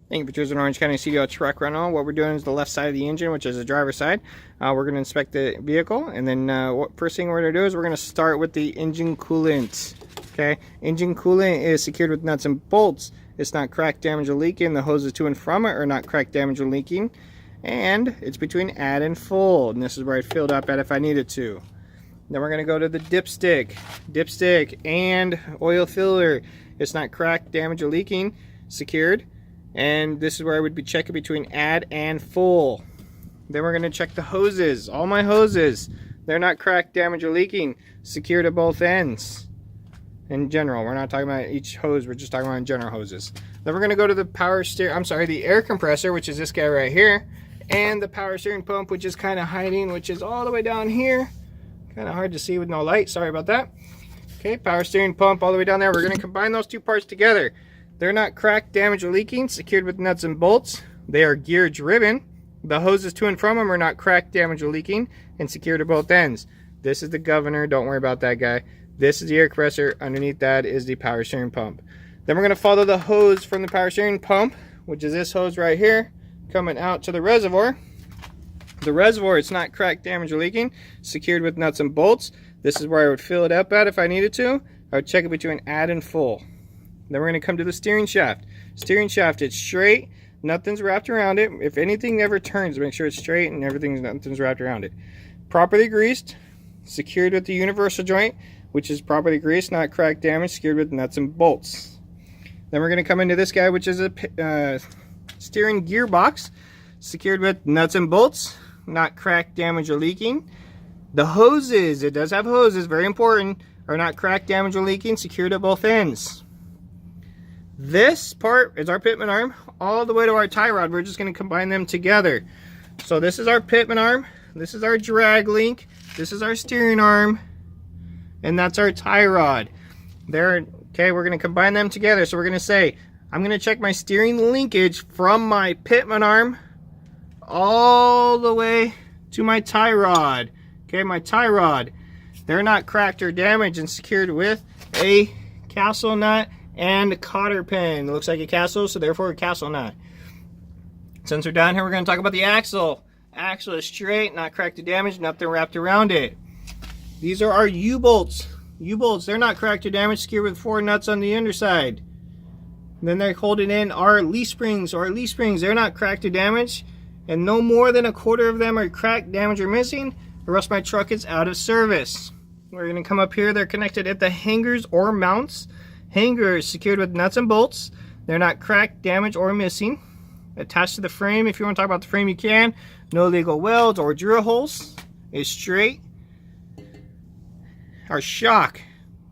Thank you for choosing Orange County CDL truck rental. What we're doing is the left side of the engine, which is the driver's side. We're going to inspect the vehicle, and then first thing we're going to do is we're going to start with the engine coolant. Okay, engine coolant is secured with nuts and bolts. It's not cracked, damaged, or leaking. The hoses to and from it are not cracked, damaged, or leaking. And it's between add and full, and this is where I filled up at if I needed to. Then we're going to go to the dipstick. Dipstick and oil filler. It's not cracked, damaged, or leaking. Secured. And this is where I would be checking between add and full. Then we're going to check the hoses. All my hoses, they're not cracked, damaged, or leaking. Secured at both ends. In general, we're not talking about each hose, we're just talking about general hoses. Then we're going to go to the the air compressor, which is this guy right here. And the power steering pump, which is kind of hiding, which is all the way down here. Kind of hard to see with no light, sorry about that. Okay, power steering pump all the way down there. We're going to combine those two parts together. They're not cracked, damaged, or leaking, secured with nuts and bolts. They are gear driven. The hoses to and from them are not cracked, damaged, or leaking, and secured at both ends. This is the governor, don't worry about that guy. This is the air compressor, underneath that is the power steering pump. Then we're going to follow the hose from the power steering pump, which is this hose right here, coming out to the reservoir. The reservoir, it's not cracked, damaged, or leaking, secured with nuts and bolts. This is where I would fill it up at if I needed to. I would check it between add and full. Then we're going to come to the steering shaft. Steering shaft, it's straight, nothing's wrapped around it. If anything ever turns, make sure it's straight and nothing's wrapped around it. Properly greased, secured with the universal joint, which is properly greased, not cracked, damaged, secured with nuts and bolts. Then we're going to come into this guy, which is a steering gearbox, secured with nuts and bolts, not cracked, damaged, or leaking. The hoses, it does have hoses, very important, are not cracked, damaged, or leaking, secured at both ends. This part is our pitman arm all the way to our tie rod. We're just going to combine them together. So this is our pitman arm, this is our drag link, this is our steering arm, and that's our tie rod. There, okay, we're going to combine them together. So we're going to say, I'm going to check my steering linkage from my pitman arm all the way to my tie rod. Okay, my tie rod. They're not cracked or damaged and secured with a castle nut and a cotter pin. It looks like a castle, so therefore a castle nut. Since we're down here, we're going to talk about the axle. Axle is straight, not cracked or damaged, nothing wrapped around it. These are our U-bolts. U-bolts, they're not cracked or damaged, secured with 4 nuts on the underside. Then they're holding in our leaf springs. Our leaf springs, they're not cracked or damaged, and no more than a quarter of them are cracked, damaged, or missing, or else my truck is out of service. We're going to come up here. They're connected at the hangers or mounts. Hangers secured with nuts and bolts. They're not cracked, damaged, or missing. Attached to the frame, if you want to talk about the frame, you can. No illegal welds or drill holes. It's straight. Our shock,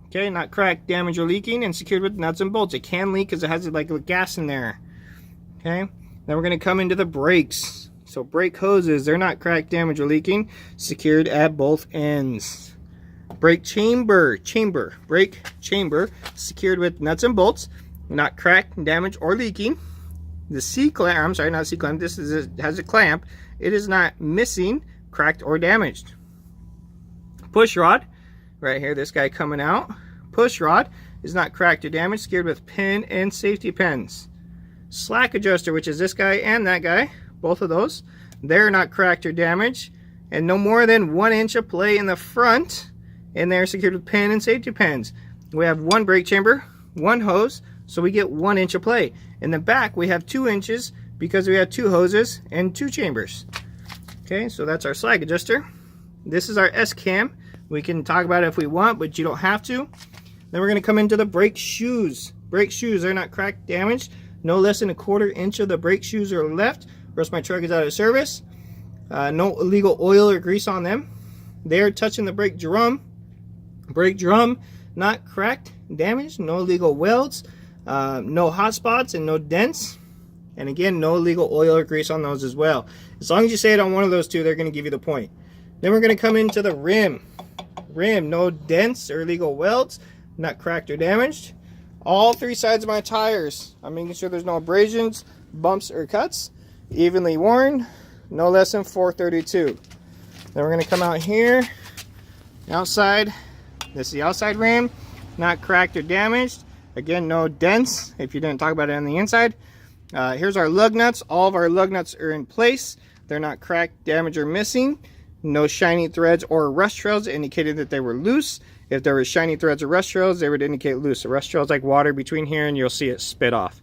okay, not cracked, damaged, or leaking, and secured with nuts and bolts. It can leak because it has like gas in there. Okay, then we're going to come into the brakes. So brake hoses, they're not cracked, damaged, or leaking, secured at both ends. Brake chamber, brake chamber, secured with nuts and bolts, not cracked, damaged, or leaking. The C-clamp, I'm sorry, not C-clamp, this has a clamp. It is not missing, cracked, or damaged. Push rod, right here, this guy coming out. Push rod is not cracked or damaged, secured with pin and safety pins. Slack adjuster, which is this guy and that guy, both of those, they're not cracked or damaged, and no more than 1 inch of play in the front, and they're secured with pin and safety pins. We have 1 brake chamber, 1 hose, so we get 1 inch of play. In the back, we have 2 inches because we have 2 hoses and 2 chambers. Okay, so that's our slack adjuster. This is our S-cam. We can talk about it if we want, but you don't have to. Then we're going to come into the brake shoes. Brake shoes, they're not cracked, damaged. No less than a 1/4 inch of the brake shoes are left, or else my truck is out of service. No illegal oil or grease on them. They're touching the brake drum. Brake drum, not cracked, damaged, no illegal welds, no hot spots, and no dents. And again, no illegal oil or grease on those as well. As long as you say it on one of those two, they're going to give you the point. Then we're going to come into the rim. Rim, no dents or illegal welds, not cracked or damaged. All 3 sides of my tires, I'm making sure there's no abrasions, bumps, or cuts. Evenly worn, no less than 432. Then we're going to come out here, outside. This is the outside rim, not cracked or damaged. Again, no dents if you didn't talk about it on the inside. Here's our lug nuts. All of our lug nuts are in place. They're not cracked, damaged, or missing. No shiny threads or rust trails indicating that they were loose. If there were shiny threads or rust trails, they would indicate loose. A rust trail is like water between here and you'll see it spit off.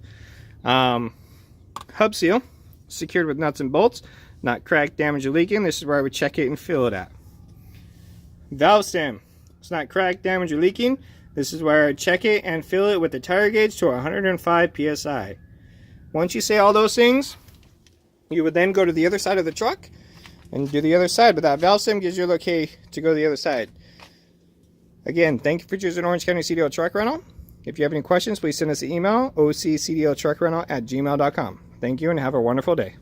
Hub seal, secured with nuts and bolts. Not cracked, damaged, or leaking. This is where I would check it and fill it at. Valve stem. It's not cracked, damaged, or leaking. This is where I check it and fill it with the tire gauge to 105 psi. Once you say all those things, you would then go to the other side of the truck and do the other side. But that valve stem gives you the okay to go to the other side. Again, thank you for choosing Orange County CDL Truck Rental. If you have any questions, please send us an email, occdltruckrental@gmail.com. Thank you and have a wonderful day.